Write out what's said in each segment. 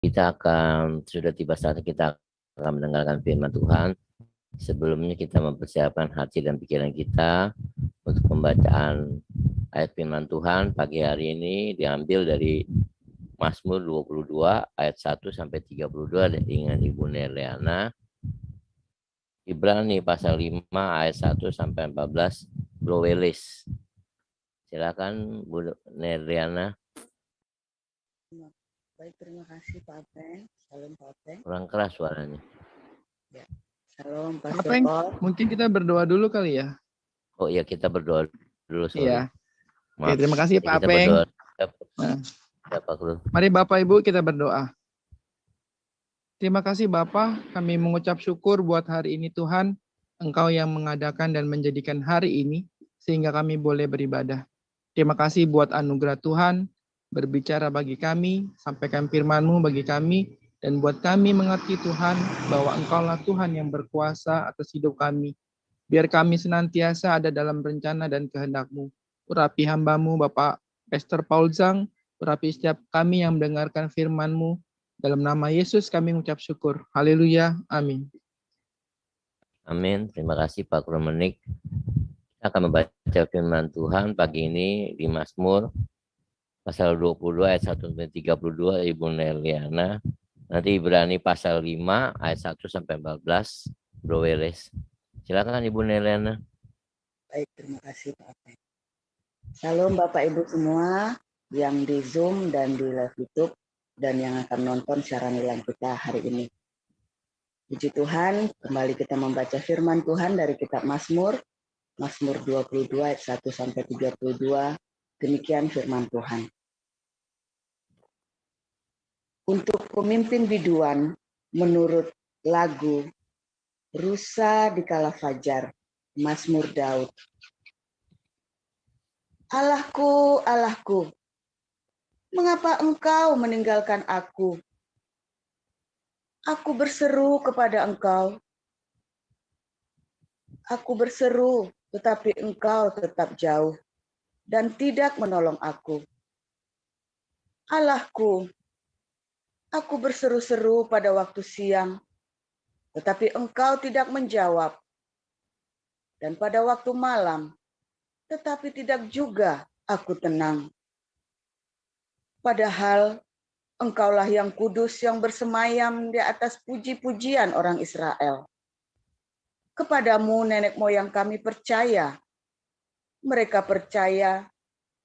Kita sudah tiba saatnya kita akan mendengarkan firman Tuhan. Sebelumnya kita mempersiapkan hati dan pikiran kita untuk pembacaan ayat firman Tuhan pagi hari ini diambil dari Mazmur 22 ayat 1 sampai 32 dengan Ibu Nerliana. Ibrani pasal 5 ayat 1 sampai 14 Bro Welis. Silakan Bu Nerliana. Baik, terima kasih Pak Apeng. Salam Pak Apeng. Kurang keras suaranya. Ya. Salam Pak Apeng, Apeng. mungkin kita berdoa dulu kali ya. Oh iya, kita berdoa dulu, sorry. Iya. Maaf. Oke, terima kasih Pak Kita Apeng. berdoa. Nah, mari Bapak Ibu kita berdoa. Terima kasih Bapak, kami mengucap syukur buat hari ini Tuhan, Engkau yang mengadakan dan menjadikan hari ini sehingga kami boleh beribadah. Terima kasih buat anugerah Tuhan, berbicara bagi kami, sampaikan firman-Mu bagi kami, dan buat kami mengerti Tuhan bahwa Engkaulah Tuhan yang berkuasa atas hidup kami. Biar kami senantiasa ada dalam rencana dan kehendak-Mu. Urapi hamba-Mu Bapak Pastor Paul Zhang, urapi setiap kami yang mendengarkan firman-Mu. Dalam nama Yesus kami mengucap syukur. Haleluya. Amin. Amin. Terima kasih Pak Kromenik. Kita akan membaca firman Tuhan pagi ini di Mazmur pasal 22 ayat 1 sampai 32 Ibu Nerliana. Nanti Ibrani pasal 5 ayat 1 sampai 14 Bro Weles. Silakan Ibu Nerliana. Baik, terima kasih Pak Apeng. Salam Bapak Ibu semua yang di Zoom dan di live YouTube dan yang akan nonton siaran live kita hari ini. Puji Tuhan, kembali kita membaca firman Tuhan dari kitab Mazmur 22 ayat 1 sampai 32. Demikian firman Tuhan. Untuk pemimpin biduan menurut lagu Rusa di Kala Fajar, Mazmur Daud. Allahku, Allahku, mengapa engkau meninggalkan aku? Aku berseru kepada engkau. Aku berseru, tetapi engkau tetap jauh dan tidak menolong aku. Allahku, aku berseru-seru pada waktu siang, tetapi engkau tidak menjawab. Dan pada waktu malam, tetapi tidak juga aku tenang. Padahal engkaulah yang kudus yang bersemayam di atas puji-pujian orang Israel. Kepadamu nenek moyang kami percaya. Mereka percaya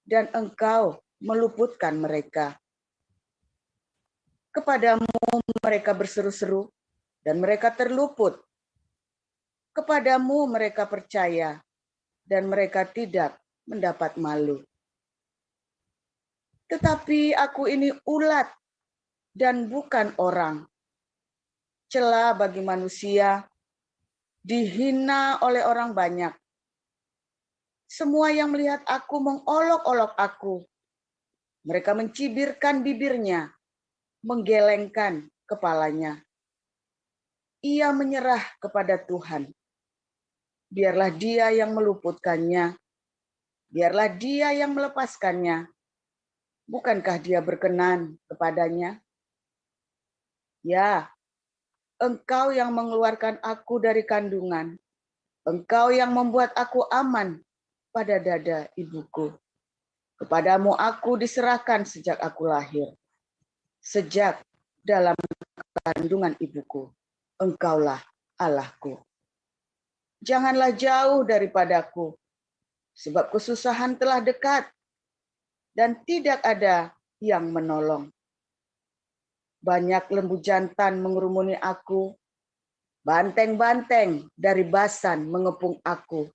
dan engkau meluputkan mereka. Kepadamu mereka berseru-seru dan mereka terluput. Kepadamu mereka percaya dan mereka tidak mendapat malu. Tetapi aku ini ulat dan bukan orang. Celah bagi manusia, dihina oleh orang banyak. Semua yang melihat aku mengolok-olok aku. Mereka mencibirkan bibirnya, menggelengkan kepalanya. Ia menyerah kepada Tuhan. Biarlah dia yang meluputkannya. Biarlah dia yang melepaskannya. Bukankah dia berkenan kepadanya? Ya, engkau yang mengeluarkan aku dari kandungan. Engkau yang membuat aku aman pada dada ibuku. Kepadamu aku diserahkan sejak aku lahir. Sejak dalam kandungan ibuku, engkaulah Allahku. Janganlah jauh daripadaku, sebab kesusahan telah dekat dan tidak ada yang menolong. Banyak lembu jantan mengerumuni aku, banteng-banteng dari Basan mengepung aku.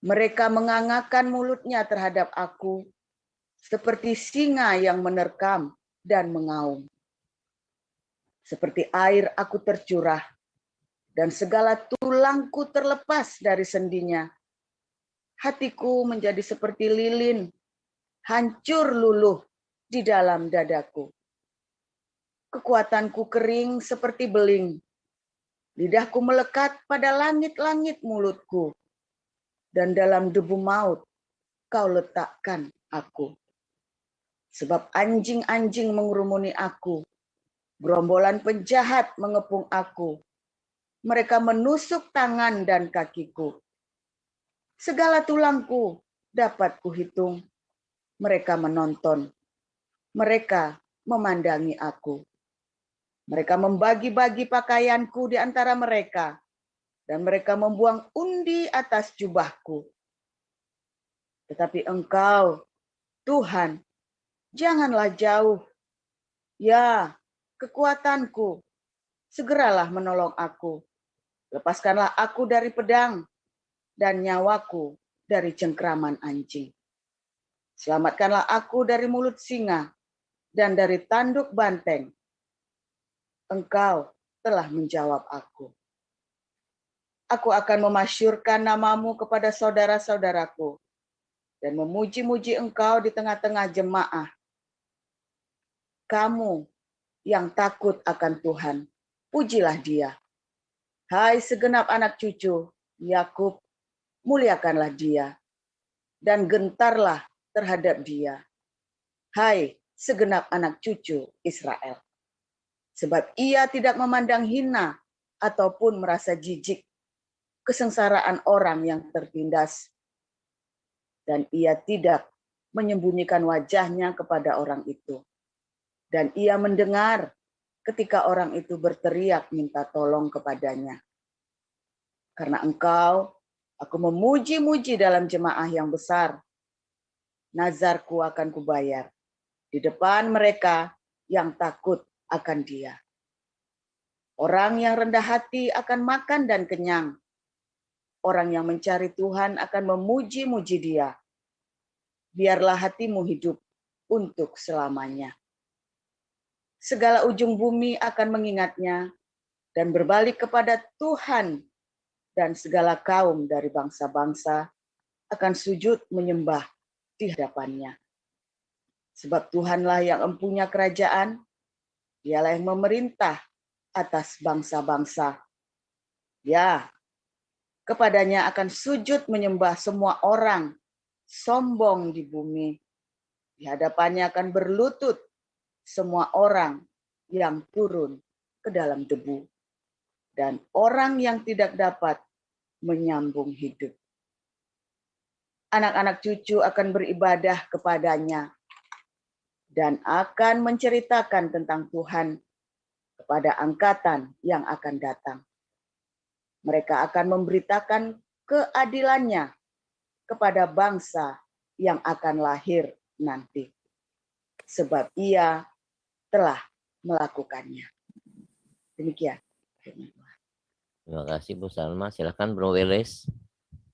Mereka mengangakkan mulutnya terhadap aku, seperti singa yang menerkam dan mengaum. Seperti air aku tercurah, dan segala tulangku terlepas dari sendinya. Hatiku menjadi seperti lilin, hancur luluh di dalam dadaku. Kekuatanku kering seperti beling. Lidahku melekat pada langit-langit mulutku. Dan dalam debu maut kau letakkan aku. Sebab anjing-anjing mengerumuni aku. Gerombolan penjahat mengepung aku. Mereka menusuk tangan dan kakiku. Segala tulangku dapat kuhitung. Mereka menonton. Mereka memandangi aku. Mereka membagi-bagi pakaianku di antara mereka. Dan mereka membuang undi atas jubahku. Tetapi Engkau, Tuhan, janganlah jauh. Ya, kekuatanku, segeralah menolong aku. Lepaskanlah aku dari pedang dan nyawaku dari cengkraman anjing. Selamatkanlah aku dari mulut singa dan dari tanduk banteng. Engkau telah menjawab aku. Aku akan memasyurkan namamu kepada saudara-saudaraku dan memuji-muji Engkau di tengah-tengah jemaah. Kamu yang takut akan Tuhan, pujilah Dia. Hai segenap anak cucu Yakub, muliakanlah Dia dan gentarlah terhadap Dia. Hai segenap anak cucu Israel. Sebab Ia tidak memandang hina ataupun merasa jijik kesengsaraan orang yang tertindas. Dan Ia tidak menyembunyikan wajahnya kepada orang itu. Dan Ia mendengar ketika orang itu berteriak minta tolong kepadanya. Karena Engkau, aku memuji-muji dalam jemaah yang besar. Nazarku akan kubayar di depan mereka yang takut akan Dia. Orang yang rendah hati akan makan dan kenyang. Orang yang mencari Tuhan akan memuji-muji Dia. Biarlah hatimu hidup untuk selamanya. Segala ujung bumi akan mengingatnya dan berbalik kepada Tuhan, dan segala kaum dari bangsa-bangsa akan sujud menyembah di hadapannya. Sebab Tuhanlah yang empunya kerajaan, Dialah yang memerintah atas bangsa-bangsa. Ya, kepadanya akan sujud menyembah semua orang sombong di bumi. Di hadapannya akan berlutut semua orang yang turun ke dalam debu dan orang yang tidak dapat menyambung hidup. Anak-anak cucu akan beribadah kepadanya dan akan menceritakan tentang Tuhan kepada angkatan yang akan datang. Mereka akan memberitakan keadilannya kepada bangsa yang akan lahir nanti. Sebab Ia telah melakukannya. Demikian. Terima kasih Bu Salma. Silakan Bro Weles.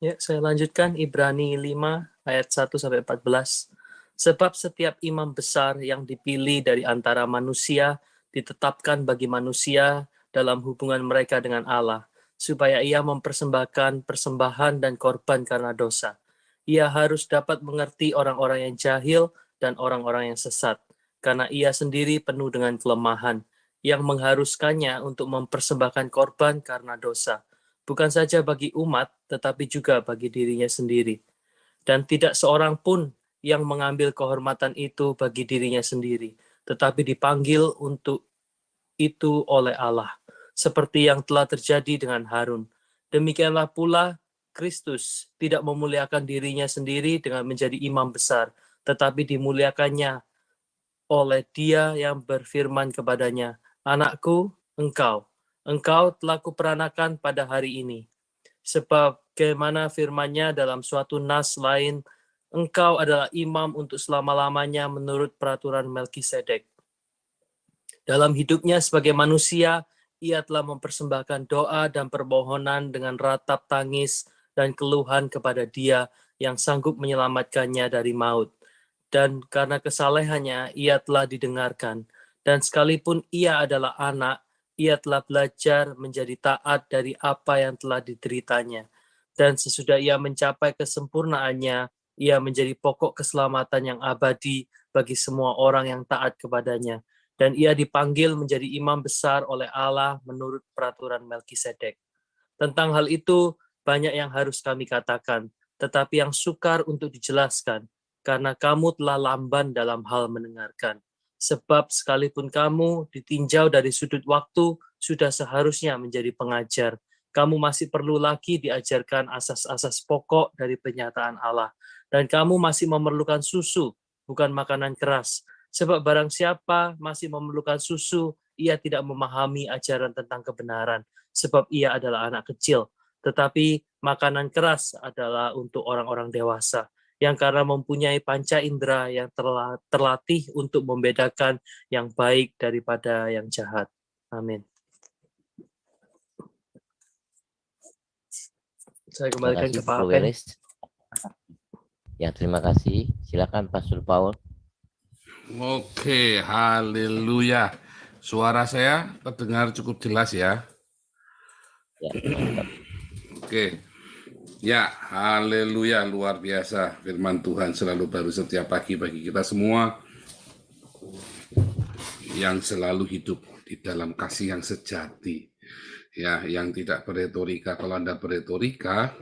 Ya, saya lanjutkan Ibrani 5 ayat 1-14. Sebab setiap imam besar yang dipilih dari antara manusia ditetapkan bagi manusia dalam hubungan mereka dengan Allah, supaya ia mempersembahkan persembahan dan korban karena dosa. Ia harus dapat mengerti orang-orang yang jahil dan orang-orang yang sesat, karena ia sendiri penuh dengan kelemahan, yang mengharuskannya untuk mempersembahkan korban karena dosa, bukan saja bagi umat, tetapi juga bagi dirinya sendiri. Dan tidak seorang pun yang mengambil kehormatan itu bagi dirinya sendiri, tetapi dipanggil untuk itu oleh Allah, seperti yang telah terjadi dengan Harun. Demikianlah pula Kristus tidak memuliakan dirinya sendiri dengan menjadi imam besar, tetapi dimuliakannya oleh Dia yang berfirman kepadanya, "Anakku, engkau telah kuperanakan pada hari ini." Sebab bagaimana firman-Nya dalam suatu nas lain, engkau adalah imam untuk selama-lamanya menurut peraturan Melkisedek. Dalam hidupnya sebagai manusia, ia telah mempersembahkan doa dan permohonan dengan ratap tangis dan keluhan kepada Dia yang sanggup menyelamatkannya dari maut. Dan karena kesalehannya, ia telah didengarkan. Dan sekalipun ia adalah anak, ia telah belajar menjadi taat dari apa yang telah dideritanya. Dan sesudah ia mencapai kesempurnaannya, ia menjadi pokok keselamatan yang abadi bagi semua orang yang taat kepadanya. Dan ia dipanggil menjadi imam besar oleh Allah menurut peraturan Melkisedek. Tentang hal itu, banyak yang harus kami katakan, tetapi yang sukar untuk dijelaskan, karena kamu telah lamban dalam hal mendengarkan. Sebab sekalipun kamu ditinjau dari sudut waktu, sudah seharusnya menjadi pengajar. Kamu masih perlu lagi diajarkan asas-asas pokok dari penyataan Allah. Dan kamu masih memerlukan susu, bukan makanan keras. Sebab barang siapa masih memerlukan susu, ia tidak memahami ajaran tentang kebenaran, sebab ia adalah anak kecil. Tetapi makanan keras adalah untuk orang-orang dewasa, yang karena mempunyai panca indera yang terlatih untuk membedakan yang baik daripada yang jahat. Amin. Saya Terima kembalikan kasih ke Pak Bro Apen. Welis. Ya, terima kasih. Silakan Pastor Paul. Oke, haleluya. Suara saya terdengar cukup jelas ya. Ya, mantap. Oke. Ya, haleluya, luar biasa. Firman Tuhan selalu baru setiap pagi bagi kita semua yang selalu hidup di dalam kasih yang sejati. Ya, yang tidak beretorika. Kalau Anda beretorika,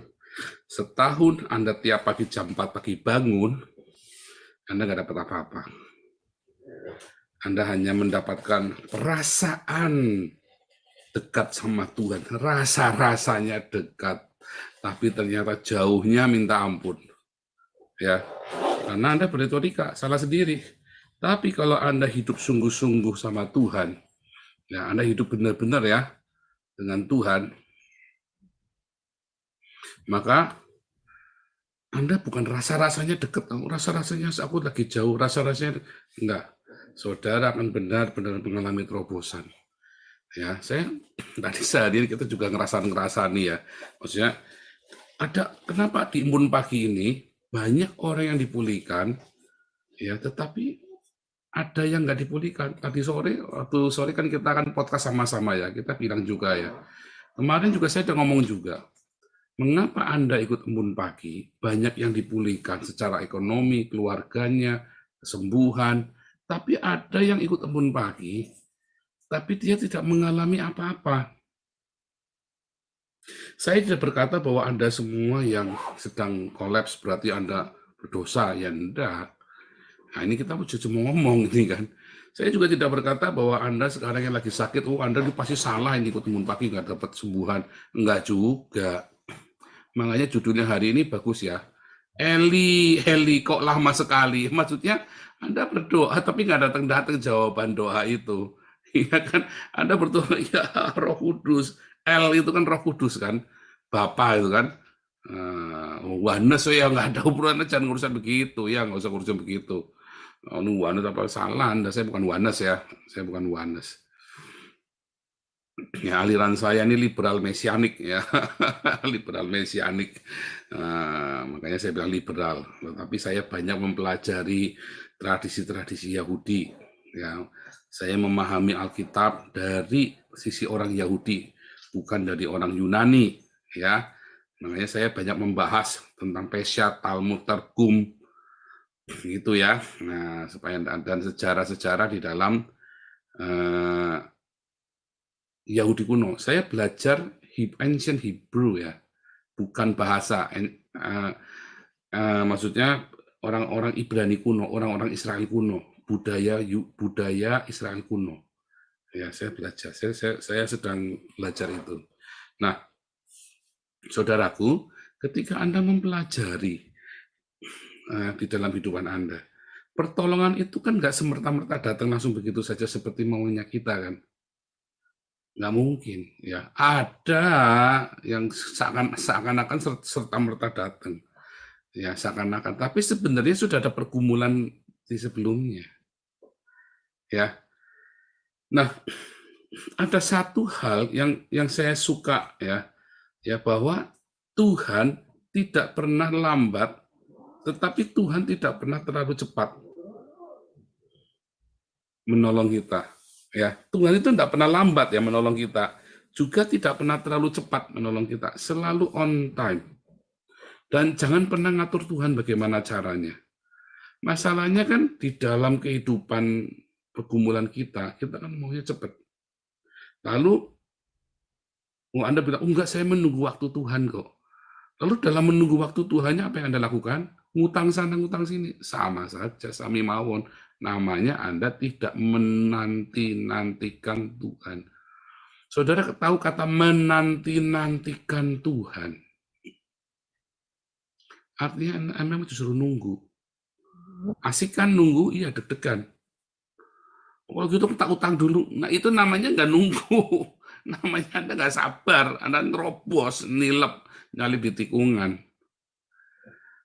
setahun Anda tiap pagi jam 4 pagi bangun, Anda nggak dapat apa-apa. Anda hanya mendapatkan perasaan dekat sama Tuhan. Rasa-rasanya dekat. Tapi ternyata jauhnya minta ampun. Ya, karena Anda beretorika, salah sendiri. Tapi kalau Anda hidup sungguh-sungguh sama Tuhan, ya Anda hidup benar-benar ya dengan Tuhan, maka Anda bukan rasa-rasanya dekat, rasa-rasanya aku lagi jauh, rasa-rasanya enggak. Saudara akan benar-benar mengalami terobosan. Ya, saya tadi sehari kita juga ngerasani ya. Maksudnya ada kenapa di Embun Pagi ini banyak orang yang dipulihkan, ya, tetapi ada yang nggak dipulihkan. Tadi sore kan kita akan podcast sama-sama ya, kita bilang juga ya. Kemarin juga saya udah ngomong juga, mengapa Anda ikut Embun Pagi, banyak yang dipulihkan secara ekonomi, keluarganya, kesembuhan, tapi ada yang ikut Embun Pagi, tapi dia tidak mengalami apa-apa. Saya tidak berkata bahwa Anda semua yang sedang kolaps berarti Anda berdosa, ya enggak. Nah ini kita cuma ngomong ini kan. Saya juga tidak berkata bahwa Anda sekarang yang lagi sakit, Anda pasti salah ini ikut Embun Pagi nggak dapat sembuhan. Enggak juga. Makanya judulnya hari ini bagus ya. Eli kok lama sekali. Maksudnya Anda berdoa tapi nggak datang jawaban doa itu. Iya kan? Anda berdoa ya Roh Kudus. L itu kan Roh Kudus kan, Bapa itu kan. Wanes ya nggak ada hubungannya, jangan urusan begitu ya, nggak usah urusan begitu. Wanes apa salah Anda? Saya bukan Wanes ya, saya bukan Wanes. Ya aliran saya ini liberal mesianik ya, liberal mesianik. Makanya saya bilang liberal. Tapi saya banyak mempelajari tradisi-tradisi Yahudi. Ya, saya memahami Alkitab dari sisi orang Yahudi, bukan dari orang Yunani, ya. Makanya saya banyak membahas tentang Peshat, Talmud, Targum, gitu ya. Nah, supaya dan sejarah-sejarah di dalam Yahudi kuno. Saya belajar ancient Hebrew ya, bukan bahasa. Maksudnya orang-orang Ibrani kuno, orang-orang Israel kuno, budaya Israel kuno. Ya, saya belajar. Saya sedang belajar itu. Nah, saudaraku, ketika Anda mempelajari di dalam kehidupan Anda, pertolongan itu kan nggak semerta-merta datang langsung begitu saja seperti maunya kita kan. Nggak mungkin. Ya, ada yang seakan-akan serta-merta datang. Ya, seakan-akan. Tapi sebenarnya sudah ada pergumulan di sebelumnya. Ya. Nah, ada satu hal yang saya suka ya bahwa Tuhan tidak pernah lambat, tetapi Tuhan tidak pernah terlalu cepat menolong kita. Ya, Tuhan itu tidak pernah lambat ya menolong kita, juga tidak pernah terlalu cepat menolong kita, selalu on time. Dan jangan pernah ngatur Tuhan bagaimana caranya. Masalahnya kan di dalam kehidupan pergumulan kita kan maunya cepat. Lalu Anda bilang, enggak, saya menunggu waktu Tuhan kok. Lalu dalam menunggu waktu Tuhannya apa yang Anda lakukan? Ngutang sana, ngutang sini. Sama saja, sami mawon. namanya Anda tidak menanti-nantikan Tuhan. Saudara tahu kata menanti-nantikan Tuhan? Artinya Anda disuruh nunggu. Asik kan nunggu? Iya, deg-degan. Kalau gitu tak utang dulu. Nah itu namanya nggak nunggu. Namanya Anda nggak sabar. Anda nerobos, nilep, nyali di tikungan.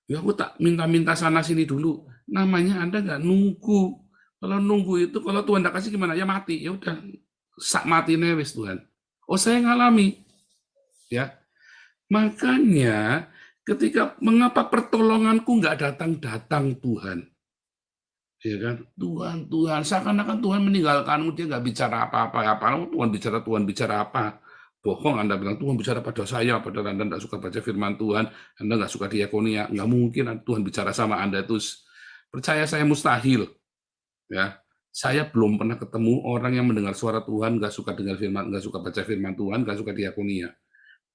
Ya aku tak minta-minta sana sini dulu. Namanya Anda nggak nunggu. Kalau nunggu itu, kalau Tuhan tak kasih gimana? Ya mati. Ya udah, sak mati newis Tuhan. Oh saya ngalami. Ya, makanya ketika mengapa pertolonganku nggak datang-datang Tuhan. Ya kan, Tuhan, seakan-akan Tuhan meninggalkanmu, dia nggak bicara apa-apa. Tuhan bicara apa? Bohong Anda bilang, Tuhan bicara pada saya, padahal Anda nggak suka baca firman Tuhan, Anda nggak suka diakonia, nggak mungkin Tuhan bicara sama Anda itu. Percaya saya mustahil. Ya, saya belum pernah ketemu orang yang mendengar suara Tuhan, nggak suka dengar firman, nggak suka baca firman Tuhan, nggak suka diakonia.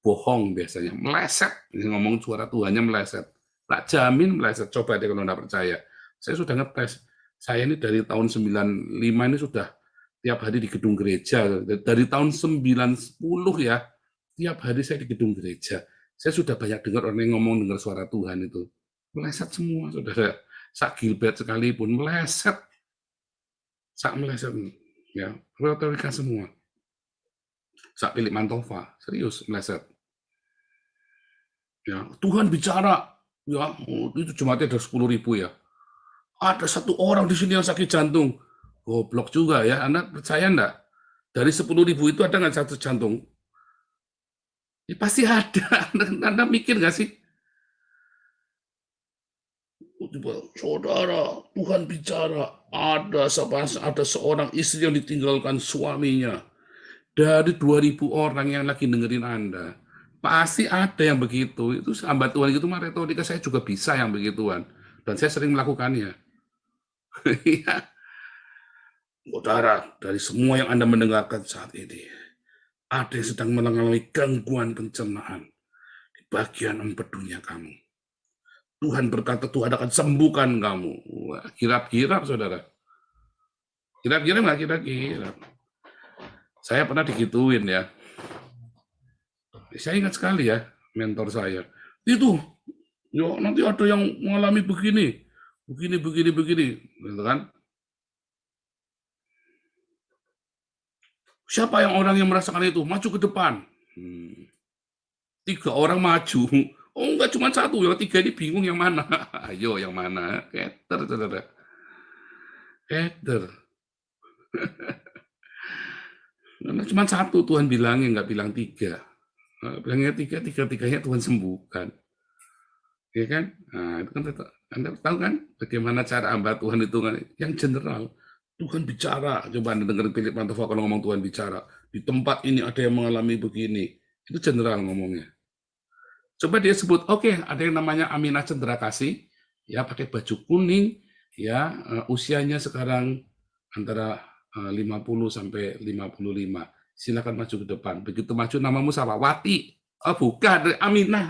Bohong biasanya, meleset, ngomong suara Tuhannya meleset. Tak jamin meleset, coba deh kalau nggak percaya. Saya sudah ngetes. Saya ini dari tahun 95 ini sudah tiap hari di gedung gereja. Dari tahun 90 ya, tiap hari saya di gedung gereja. Saya sudah banyak dengar orang yang ngomong dengar suara Tuhan itu. Meleset semua, saudara. Sak Gilbert sekalipun meleset. Sak meleset. Ya, retorika semua. Sak Philip Mantova, serius meleset. Ya, Tuhan bicara. Ya, itu jemaatnya ada 10.000 ya. Ada satu orang di sini yang sakit jantung. Goblok juga ya. Anda percaya enggak? Dari 10.000 itu ada nggak satu jantung? Ya, pasti ada. Anda mikir nggak sih? Saudara, Tuhan bicara. Ada seorang istri yang ditinggalkan suaminya. Dari 2.000 orang yang lagi dengerin Anda. Pasti ada yang begitu. Itu hamba Tuhan itu mah retorika saya juga bisa yang begituan. Dan saya sering melakukannya. Iya. Saudara, dari semua yang Anda mendengarkan saat ini, ada yang sedang mengalami gangguan pencernaan di bagian empedunya kamu. Tuhan berkata Tuhan akan sembuhkan kamu. Wah, kirap-kirap, saudara. Kirap-kirap nggak kirap-kirap. Saya pernah digituin ya. Saya ingat sekali ya, mentor saya. Itu, ya nanti ada yang mengalami begini, begini, gitu kan? Siapa orang yang merasakan itu? Maju ke depan. 3 orang maju. Oh, enggak cuma 1, yang 3 ini bingung yang mana. Ayo, yang mana? Keter, saudara. Keter. Karena cuma 1 Tuhan bilangnya, enggak bilang 3. Bilangnya 3, 3-tiganya Tuhan sembuhkan. Ya kan? Nah, itu kan Anda tahu kan bagaimana cara hamba Tuhan itu kan? Yang general. Tuhan bicara, coba Anda dengar Philip Mantova kalau ngomong Tuhan bicara. Di tempat ini ada yang mengalami begini. Itu general ngomongnya. Coba dia sebut, oke, ada yang namanya Aminah Cendera Kasih, ya pakai baju kuning, ya usianya sekarang antara 50 sampai 55. Silakan maju ke depan. Begitu maju namamu siapa? Wati. Oh bukan, Aminah.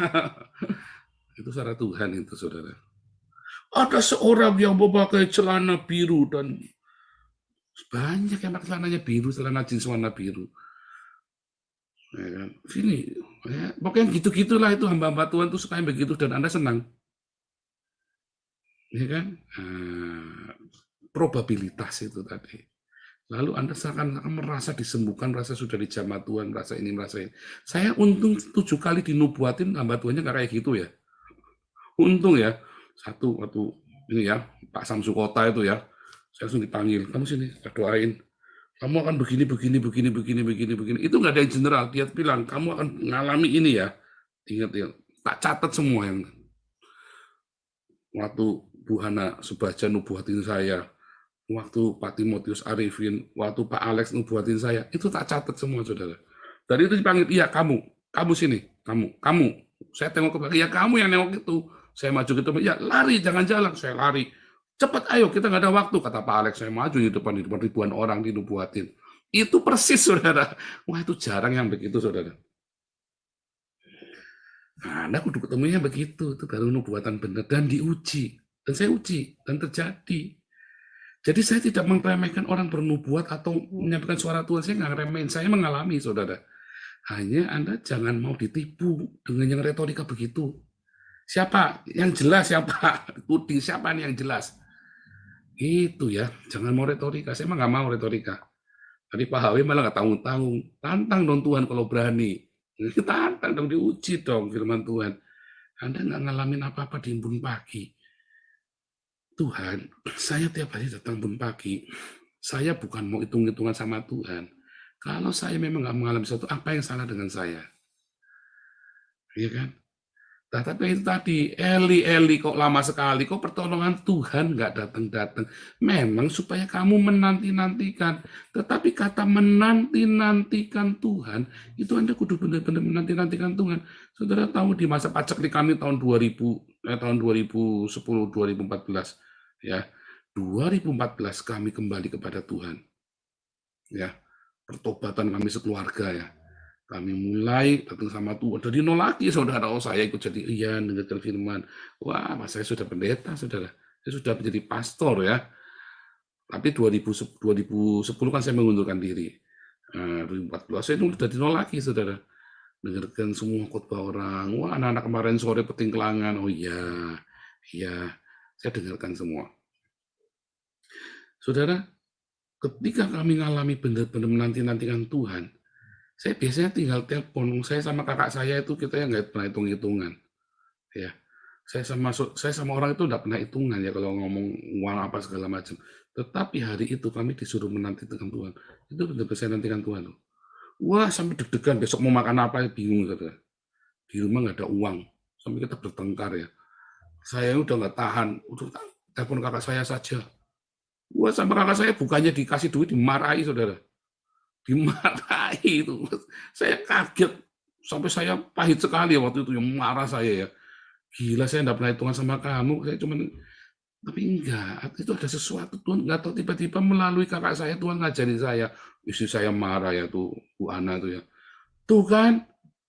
Itu suara Tuhan itu, saudara. Ada seorang yang memakai celana biru dan banyak yang pakai celananya biru, celana jeans warna biru. Ya kan? Sini, ya, pokoknya gitu-gitulah itu hamba-hamba Tuhan tuh suka yang begitu dan Anda senang. Ya kan? Probabilitas itu tadi. Lalu Anda seakan merasa disembuhkan, merasa sudah dijamah Tuhan, merasa ini, merasa ini. Saya untung 7 kali dinubuatin hamba Tuhannya nggak kayak gitu ya. Untung ya. Satu waktu ini ya, Pak Samsu Kota itu ya. Saya langsung dipanggil, kamu sini, saya doain. Kamu akan begini. Itu nggak ada yang general. Dia bilang, kamu akan mengalami ini ya. Ingat ya, tak catat semua yang waktu Bu Hana Subhaja nubuatin saya, waktu Pak Timotius Arifin, waktu Pak Alex nubuatin saya, itu tak catat semua, saudara. Dari itu dipanggil, iya kamu sini, kamu. Saya tengok ke belakang, ya kamu yang nengok itu. Saya maju ke depan, ya lari, jangan jalan. Saya lari. Cepat ayo, kita nggak ada waktu, kata Pak Alex. Saya maju di depan ribuan orang dinubuatin. Itu persis, saudara. Wah, itu jarang yang begitu, saudara. Nah, Anda kudu ketemunya begitu. Itu baru nubuatan benar. Dan diuji. Dan saya uji. Dan terjadi. Jadi saya tidak meremehkan orang bernubuat atau menyampaikan suara Tuhan, saya nggak ngeremehin, saya mengalami, saudara. Hanya Anda jangan mau ditipu dengan yang retorika begitu. Siapa yang jelas, siapa Budi, siapa nih yang jelas? Itu ya, jangan mau retorika. Saya emang nggak mau retorika. Tadi Pak Hawi malah nggak tanggung-tanggung. Tantang dong Tuhan kalau berani. Tantang dong, diuji dong firman Tuhan. Anda nggak ngalamin apa-apa di embun pagi. Tuhan, saya tiap hari datang embun pagi. Saya bukan mau hitung-hitungan sama Tuhan. Kalau saya memang nggak mengalami sesuatu, apa yang salah dengan saya? Iya kan? Nah, tapi itu tadi, Eli kok lama sekali, kok pertolongan Tuhan nggak datang-datang. Memang supaya kamu menanti-nantikan. Tetapi kata menanti-nantikan Tuhan, itu Anda kudu benar-benar menanti-nantikan Tuhan. Saudara tahu di masa paceklik kami tahun 2010, 2014, ya, 2014 kami kembali kepada Tuhan. Ya, pertobatan kami sekeluarga ya. Kami mulai datang sama Tuhan. Dari nol lagi, saudara. Oh, saya ikut jadi Ian, dengar firman. Wah, mas saya sudah pendeta, saudara. Saya sudah menjadi pastor ya. Tapi 2010 kan saya mengundurkan diri. 2014 saya udah dari nol lagi, saudara. Dengarkan semua khotbah orang. Wah, anak-anak kemarin sore petingkelangan. Oh iya, iya. Saya dengarkan semua. Saudara, ketika kami mengalami benar-benar menanti-nantikan Tuhan, saya biasanya tinggal telepon. Saya sama kakak saya itu kita yang nggak pernah hitung-hitungan. Ya, saya sama orang itu nggak pernah hitungan ya kalau ngomong uang apa segala macam. Tetapi hari itu kami disuruh menantikan Tuhan. Itu benar-benar saya nantikan Tuhan. Wah, sampai deg-degan besok mau makan apa bingung saudara. Di rumah nggak ada uang. Sampai kita bertengkar ya. Saya udah nggak tahan. Udah telepon kakak saya saja. Wah, sama kakak saya bukannya dikasih duit dimarahi saudara. Dimarahi itu. Saya kaget. Sampai saya pahit sekali waktu itu yang marah saya ya. Gila, saya enggak pernah hitungan sama kamu. Saya cuman, tapi enggak. Itu ada sesuatu Tuhan nggak tahu tiba-tiba melalui kakak saya Tuhan ngajari saya. Istri saya marah ya tuh Bu Ana tuh ya. Tuh kan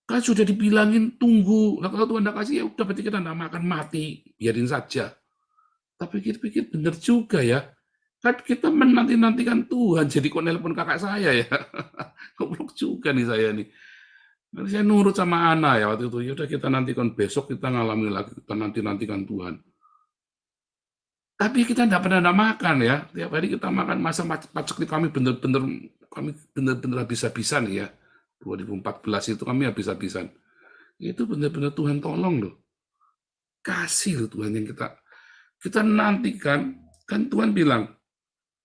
sudah dibilangin tunggu. Nah, kalau Tuhan enggak kasih ya udah berarti kita enggak makan mati. Biarin saja. Tapi pikir-pikir benar juga ya. Kan kita menanti-nantikan Tuhan, jadi kok nelpon kakak saya ya. Goblok juga nih saya nih. Nanti saya nurut sama Ana ya waktu itu. Ya udah kita nantikan besok kita ngalami lagi, kita nantikan Tuhan. Tapi kita enggak pernah makan ya. Tiap hari kita makan, masa paceklik kami benar-benar habis-habisan ya. 2014 itu kami habis-habisan. Itu benar-benar Tuhan tolong loh. Kasih loh Tuhan yang kita nantikan. Kan Tuhan bilang,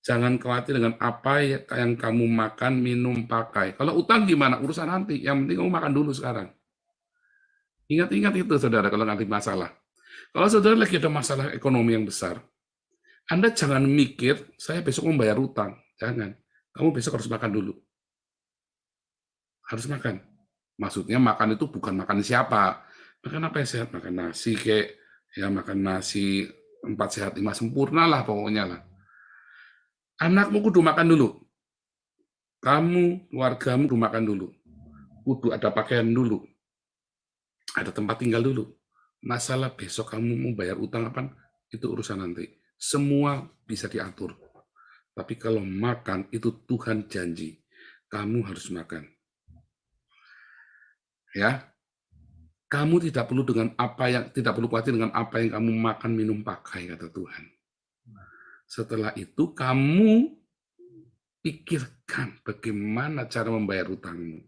jangan khawatir dengan apa yang kamu makan, minum, pakai. Kalau utang gimana? Urusan nanti. Yang penting kamu makan dulu sekarang. Ingat-ingat itu, saudara, kalau nanti masalah. Kalau saudara lagi ada masalah ekonomi yang besar, Anda jangan mikir, saya besok mau bayar utang. Jangan. Kamu besok harus makan dulu. Harus makan. Maksudnya makan itu bukan makan siapa. Makan apa yang sehat? Makan nasi, kayak ya makan nasi 4 sehat 5 sempurna lah pokoknya lah. Anakmu kudu makan dulu. Kamu, keluargamu kudu makan dulu. Kudu ada pakaian dulu. Ada tempat tinggal dulu. Masalah besok kamu mau bayar utang apa, itu urusan nanti. Semua bisa diatur. Tapi kalau makan, itu Tuhan janji. Kamu harus makan. Ya. Kamu tidak perlu khawatir dengan apa yang kamu makan, minum, pakai, kata Tuhan. Setelah itu kamu pikirkan bagaimana cara membayar utangmu,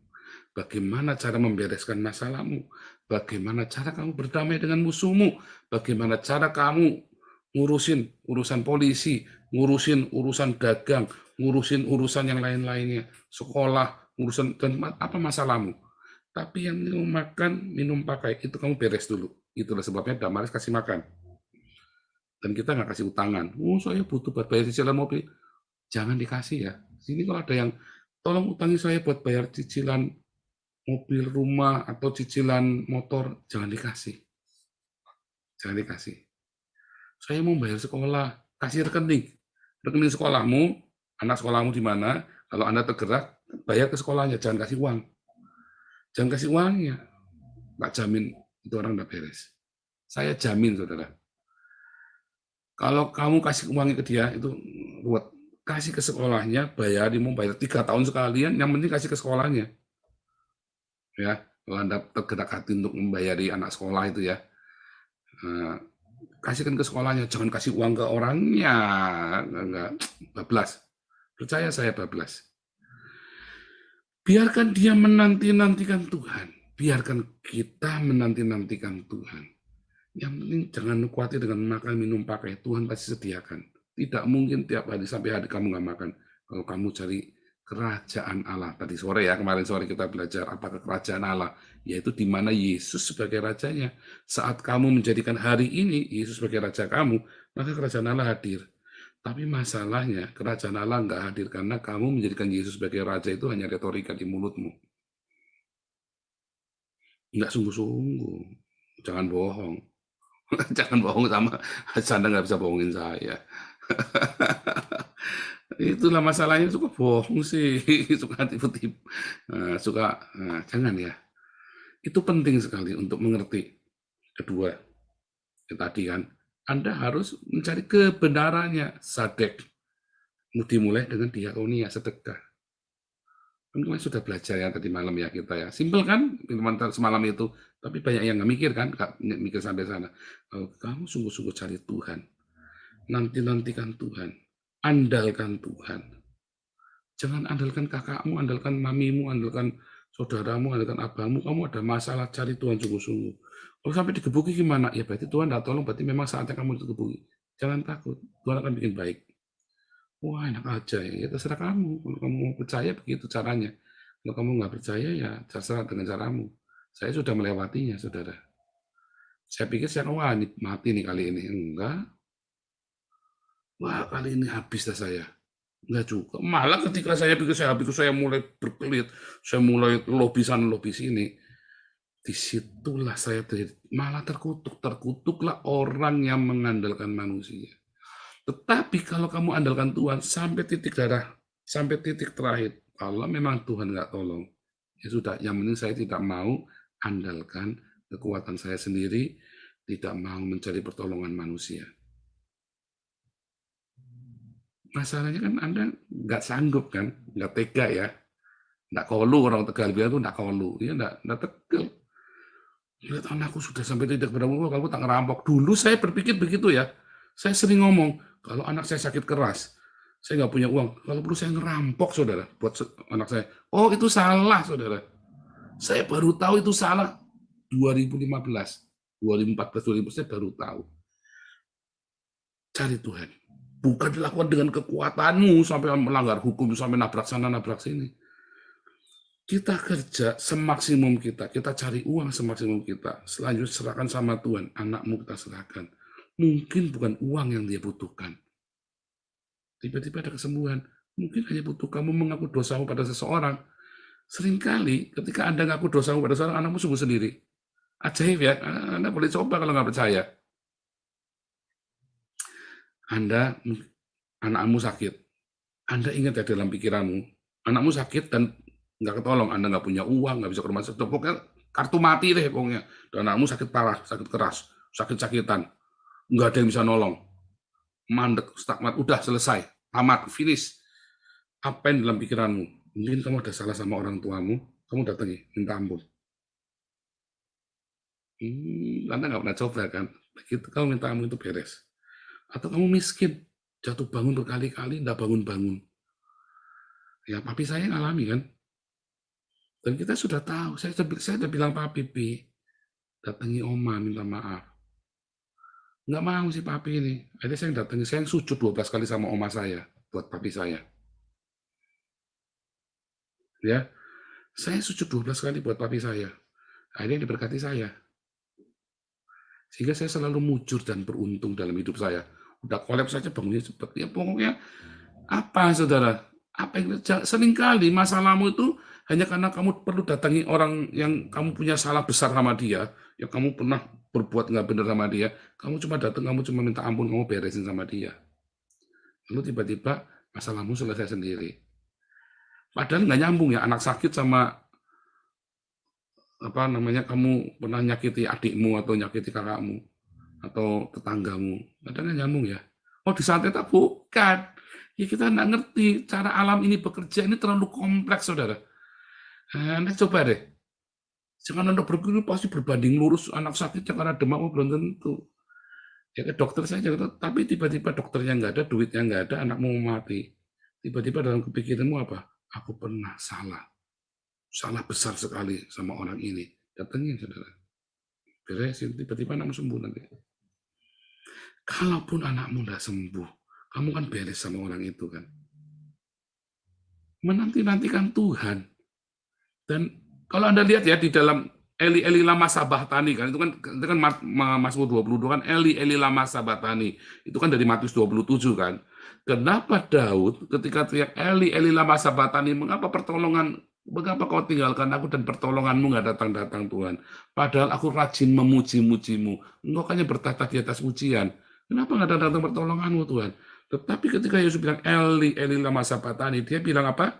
bagaimana cara membereskan masalahmu, bagaimana cara kamu berdamai dengan musuhmu, bagaimana cara kamu ngurusin urusan polisi, ngurusin urusan dagang, ngurusin urusan yang lain-lainnya, sekolah, urusan dan apa masalahmu. Tapi yang minum makan, minum pakai, itu kamu beres dulu. Itulah sebabnya Damaris kasih makan. Dan kita nggak kasih utangan. Oh, saya butuh buat bayar cicilan mobil. Jangan dikasih ya. Sini kalau ada yang, tolong utangi saya buat bayar cicilan mobil, rumah, atau cicilan motor, jangan dikasih. Jangan dikasih. Saya mau bayar sekolah, kasih rekening. Rekening sekolahmu, anak sekolahmu di mana, kalau Anda tergerak, bayar ke sekolahnya, jangan kasih uang. Jangan kasih uangnya. Pak jamin, itu orang udah beres. Saya jamin, saudara. Kalau kamu kasih uangnya ke dia, itu buat kasih ke sekolahnya, mau bayar 3 tahun sekalian, yang penting kasih ke sekolahnya. Ya, kalau Anda tergerak hati untuk membayari anak sekolah itu ya, kasihkan ke sekolahnya, jangan kasih uang ke orangnya, enggak, bablas. Percaya saya bablas. Biarkan dia menanti-nantikan Tuhan, biarkan kita menanti-nantikan Tuhan. Yang penting jangan khawatir dengan makan, minum, pakai, Tuhan pasti sediakan. Tidak mungkin tiap hari sampai hari kamu nggak makan. Kalau kamu cari kerajaan Allah. Tadi sore ya, kemarin sore kita belajar apa kerajaan Allah. Yaitu di mana Yesus sebagai rajanya. Saat kamu menjadikan hari ini Yesus sebagai raja kamu, maka kerajaan Allah hadir. Tapi masalahnya kerajaan Allah nggak hadir karena kamu menjadikan Yesus sebagai raja itu hanya retorika di mulutmu. Nggak sungguh-sungguh. Jangan bohong. Jangan bohong sama Anda nggak bisa bohongin saya. Itulah masalahnya, suka bohong sih, suka tipu-tipu, jangan ya. Itu penting sekali untuk mengerti. Kedua, tadi kan, Anda harus mencari kebenarannya, sadek. Dimulai dengan diakonia, sedekah. Kemarin sudah belajar ya tadi malam ya kita ya. Simpel kan firman semalam itu, tapi banyak yang nggak mikir kan, nggak mikir sampai sana. Kalau kamu sungguh-sungguh cari Tuhan, nanti-nantikan Tuhan, andalkan Tuhan. Jangan andalkan kakakmu, andalkan mamimu, andalkan saudaramu, andalkan abamu. Kamu ada masalah, cari Tuhan sungguh-sungguh. Kalau sampai digebuki gimana? Ya berarti Tuhan tidak tolong, berarti memang saatnya kamu digebuki. Jangan takut, Tuhan akan bikin baik. Wah, enak aja ya, terserah kamu. Kalau kamu mau percaya, begitu caranya. Kalau kamu nggak percaya, ya terserah dengan caramu. Saya sudah melewatinya, saudara. Saya pikir wah ini mati nih kali ini. Enggak. Wah, kali ini habis dah saya. Enggak juga. Malah ketika saya pikir saya habis, saya mulai berkelit, saya mulai lobby sana, lobby sini. Disitulah saya malah terkutuklah orang yang mengandalkan manusia. Tetapi kalau kamu andalkan Tuhan sampai titik terakhir, kalau memang Tuhan nggak tolong, ya sudah. Yang penting saya tidak mau andalkan kekuatan saya sendiri, tidak mau mencari pertolongan manusia. Masalahnya kan Anda nggak sanggup kan, nggak tega ya, nggak kolu, orang Tegal bilang itu nggak kolu, ya nggak tegel. Lihat anakku sudah sampai titik berapa, kalau tak ngerampok. Dulu saya berpikir begitu ya, saya sering ngomong, kalau anak saya sakit keras, saya nggak punya uang, kalau perlu saya ngerampok, saudara, buat anak saya. Oh, itu salah, saudara. Saya baru tahu itu salah 2015, 2014, 2015 saya baru tahu. Cari Tuhan. Bukan dilakukan dengan kekuatanmu sampai melanggar hukum, sampai nabrak sana, nabrak sini. Kita kerja semaksimum kita cari uang semaksimum kita. Selanjutnya serahkan sama Tuhan, anakmu kita serahkan. Mungkin bukan uang yang dia butuhkan. Tiba-tiba ada kesembuhan. Mungkin hanya butuh kamu mengaku dosamu pada seseorang. Seringkali ketika Anda ngaku dosamu pada seseorang, anakmu sembuh sendiri. Ajaib ya, Anda boleh coba kalau nggak percaya. Anakmu sakit. Anda ingat ya dalam pikiranmu, anakmu sakit dan nggak ketolong, Anda nggak punya uang, nggak bisa ke rumah sakit, pokoknya kartu mati deh pokoknya. Dan anakmu sakit parah, sakit keras, sakit-sakitan, nggak ada yang bisa nolong. Mandek, stagmat, udah selesai, tamat, finish. Apa yang dalam pikiranmu? Mungkin kamu ada salah sama orang tuamu, kamu datangi, minta ampun. Anda nggak pernah coba kan? Begitu kamu minta ampun itu beres. Atau kamu miskin, jatuh bangun berkali-kali, nggak bangun-bangun. Ya, papi saya ngalami kan. Dan kita sudah tahu, saya sudah bilang papi, datangi oma, minta maaf. Nggak mau sih papi ini. Akhirnya saya datangi, saya sujud 12 kali sama oma saya, buat papi saya. Ya, saya sujud 12 kali buat papi saya. Akhirnya diberkati saya. Sehingga saya selalu mujur dan beruntung dalam hidup saya. Udah kolaps saja bangunnya cepat. Ya pokoknya apa saudara? Apa yang seringkali masalahmu itu hanya karena kamu perlu datangi orang yang kamu punya salah besar sama dia, yang kamu pernah berbuat nggak benar sama dia, kamu cuma datang, kamu cuma minta ampun, kamu beresin sama dia. Lalu tiba-tiba masalahmu selesai sendiri. Padahal nggak nyambung ya, anak sakit sama kamu pernah nyakiti adikmu atau nyakiti kakakmu atau tetanggamu, kadang nggak nyambung ya. Oh, disantet tak bukan. Ya kita nggak ngerti cara alam ini bekerja, ini terlalu kompleks, saudara. Anda coba deh. Jangan Anda berpikir pasti berbanding lurus anak sakitnya karena demam, belum tentu. Ya ke dokter saja, tapi tiba-tiba dokternya nggak ada, duitnya nggak ada, anakmu mau mati. Tiba-tiba dalam kepikiranmu apa? Aku pernah salah besar sekali sama orang ini. Datengin, saudara. Beresin, tiba-tiba anakmu sembuh nanti. Kalaupun anakmu nggak sembuh, kamu kan beres sama orang itu kan. Menanti-nantikan Tuhan. Dan kalau Anda lihat ya di dalam Eli Eli lama sabahtani kan, itu kan Mazmur 22 kan Eli Eli lama sabahtani. Itu kan dari Matius 27 kan. Kenapa Daud ketika teriak Eli Eli lama sabahtani, mengapa kau tinggalkan aku dan pertolonganmu nggak datang-datang Tuhan. Padahal aku rajin memuji-mujimu. Engkau hanya bertahta di atas pujian. Kenapa nggak datang-datang pertolonganmu Tuhan? Tetapi ketika Yesus bilang Eli Eli lama sabahtani, dia bilang apa?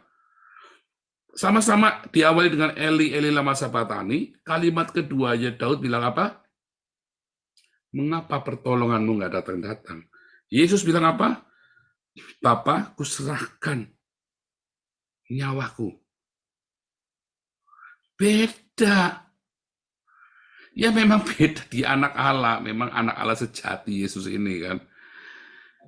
Sama-sama diawali dengan Eli Eli lama sabahtani. Kalimat keduanya Daud bilang apa? Mengapa pertolonganmu nggak datang-datang? Yesus bilang apa? Bapa, kuserahkan nyawaku. Beda. Ya memang beda di anak Allah. Memang anak Allah sejati Yesus ini kan.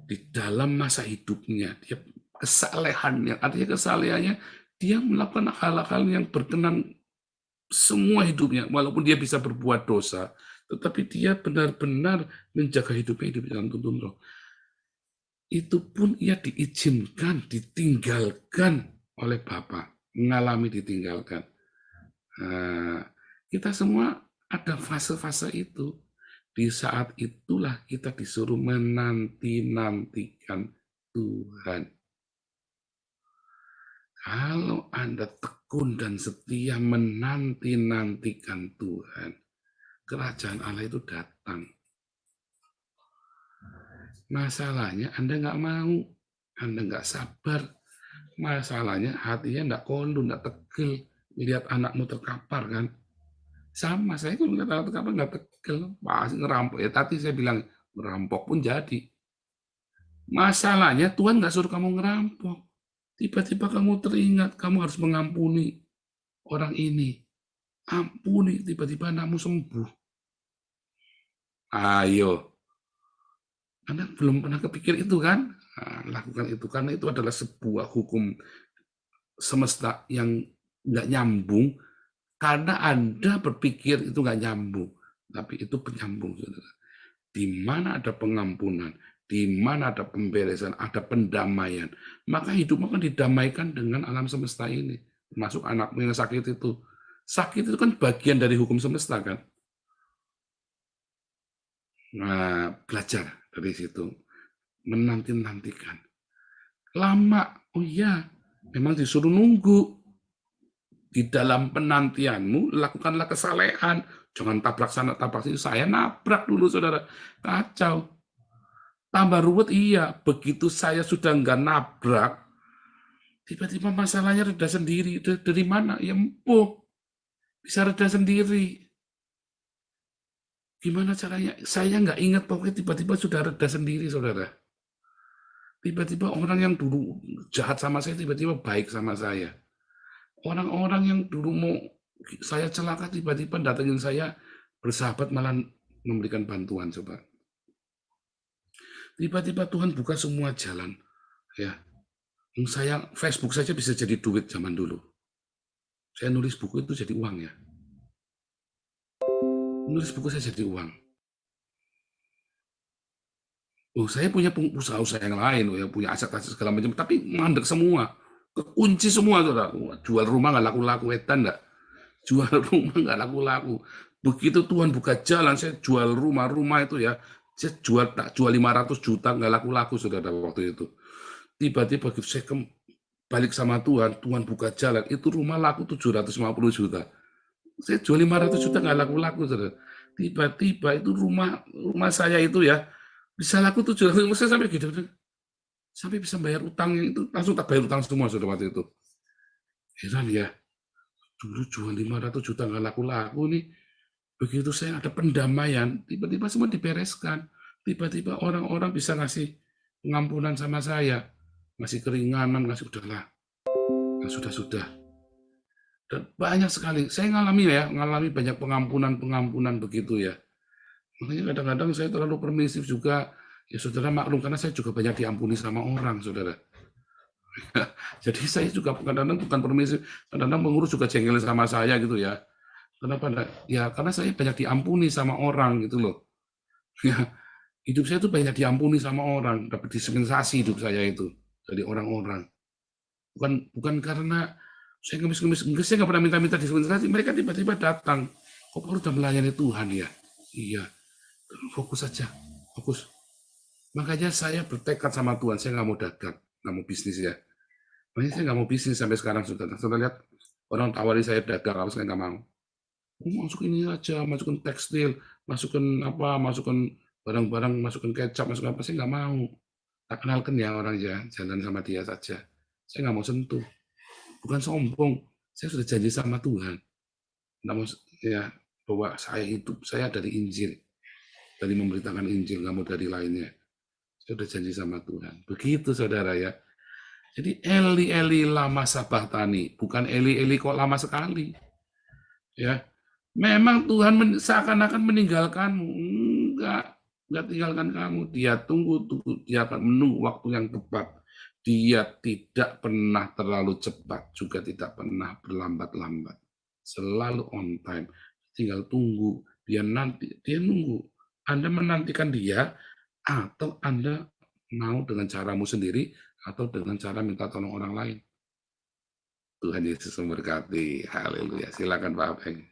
Di dalam masa hidupnya, dia kesalehannya, artinya kesalehannya, dia melakukan hal-hal yang berkenan semua hidupnya, walaupun dia bisa berbuat dosa, tetapi dia benar-benar menjaga hidupnya hidup dalam tuntun roh. Itu pun ia diizinkan, ditinggalkan oleh Bapa, mengalami ditinggalkan. Nah, kita semua ada fase-fase itu. Di saat itulah kita disuruh menanti-nantikan Tuhan. Kalau Anda tekun dan setia menanti-nantikan Tuhan, kerajaan Allah itu datang. Masalahnya Anda nggak mau, Anda nggak sabar. Masalahnya hatinya nggak kondo, nggak tegel. Lihat anakmu terkapar kan. Sama, saya kalau lihat anak terkapar nggak tegel. Pasti ngerampok. Ya tadi saya bilang, ngerampok pun jadi. Masalahnya Tuhan nggak suruh kamu ngerampok. Tiba-tiba kamu teringat, kamu harus mengampuni orang ini. Ampuni, tiba-tiba anakmu sembuh. Ayo. Anda belum pernah kepikir itu kan? Nah, lakukan itu, karena itu adalah sebuah hukum semesta yang nggak nyambung, karena Anda berpikir itu nggak nyambung. Tapi itu penyambung, saudara. Di mana ada pengampunan, di mana ada pemberesan, ada pendamaian, maka hidupmu akan didamaikan dengan alam semesta ini. Termasuk anakmu yang sakit itu. Sakit itu kan bagian dari hukum semesta kan. Nah, belajar dari situ. Menanti-nantikan. Lama, oh iya, memang disuruh nunggu. Di dalam penantianmu, lakukanlah kesalehan. Jangan tabrak sana, tabrak sini. Saya nabrak dulu, saudara. Kacau. Tambah ruwet, iya. Begitu saya sudah nggak nabrak, tiba-tiba masalahnya reda sendiri. Dari mana? Ya empuh. Bisa reda sendiri. Gimana caranya? Saya nggak ingat, pokoknya tiba-tiba sudah reda sendiri, saudara. Tiba-tiba orang yang dulu jahat sama saya, tiba-tiba baik sama saya. Orang-orang yang dulu mau saya celaka, tiba-tiba datengin saya, bersahabat malah memberikan bantuan, coba. Tiba-tiba Tuhan buka semua jalan. Ya, saya Facebook saja bisa jadi duit zaman dulu. Saya nulis buku itu jadi uang ya. Nulis buku saya jadi uang. Oh, saya punya usaha-usaha yang lain, ya, punya aset-aset segala macam, tapi mandek semua. Kekunci semua, saudara. Jual rumah nggak laku-laku, edan enggak. Jual rumah nggak laku-laku. Begitu Tuhan buka jalan, saya jual rumah itu ya. Saya tak jual 500 juta, nggak laku-laku, saudara, waktu itu. Tiba-tiba saya balik sama Tuhan, Tuhan buka jalan, itu rumah laku 750 juta. Saya jual 500 juta, nggak laku-laku, saudara. Tiba-tiba itu rumah saya itu ya, bisa laku 700 juta, sampai gitu. Sampai bisa bayar utangnya itu, langsung tak bayar utang semua, saudara, waktu itu. Heran ya, dulu jual 500 juta, nggak laku-laku nih. Begitu saya ada pendamaian, tiba-tiba semua dibereskan. Tiba-tiba orang-orang bisa ngasih pengampunan sama saya. masih keringanan, masih udahlah. Nah, sudah. Dan banyak sekali, saya ngalami banyak pengampunan begitu ya. Makanya kadang-kadang saya terlalu permisif juga. Ya saudara maklum, karena saya juga banyak diampuni sama orang, saudara. Jadi saya juga kadang-kadang bukan permisif, kadang-kadang pengurus juga jengkel sama saya gitu ya. Kenapa? Ya karena saya banyak diampuni sama orang gitu loh. Ya, hidup saya tuh banyak diampuni sama orang, dapat dispensasi hidup saya itu dari orang-orang. Bukan karena saya ngemis, saya nggak pernah minta dispensasi, mereka tiba-tiba datang. Kok Paulus udah melayani Tuhan ya? Iya, fokus saja, fokus. Makanya saya bertekad sama Tuhan, saya nggak mau dagang, nggak mau bisnis ya. Makanya saya nggak mau bisnis sampai sekarang, saudara. Saudara lihat, orang tawari saya dagang, apa saya nggak mau. Masukin ini aja, masukin tekstil, masukin barang-barang, masukin kecap, masukin apa, saya nggak mau. Tak kenalkan ya orang ya, jalan sama dia saja. Saya nggak mau sentuh. Bukan sombong, saya sudah janji sama Tuhan. Namun ya bahwa saya dari Injil, dari memberitakan Injil, nggak mau dari lainnya. Saya sudah janji sama Tuhan. Begitu saudara ya. Jadi Eli Eli lama sabahtani, bukan Eli Eli kok lama sekali. Ya, memang Tuhan seakan-akan meninggalkanmu. Enggak tinggalkan kamu. Dia tunggu, dia akan menunggu waktu yang tepat. Dia tidak pernah terlalu cepat, juga tidak pernah berlambat-lambat. Selalu on time. Tinggal tunggu, dia nunggu. Anda menantikan dia, atau Anda mau dengan caramu sendiri, atau dengan cara minta tolong orang lain. Tuhan Yesus memberkati. Haleluya. Silakan Pak Apeng.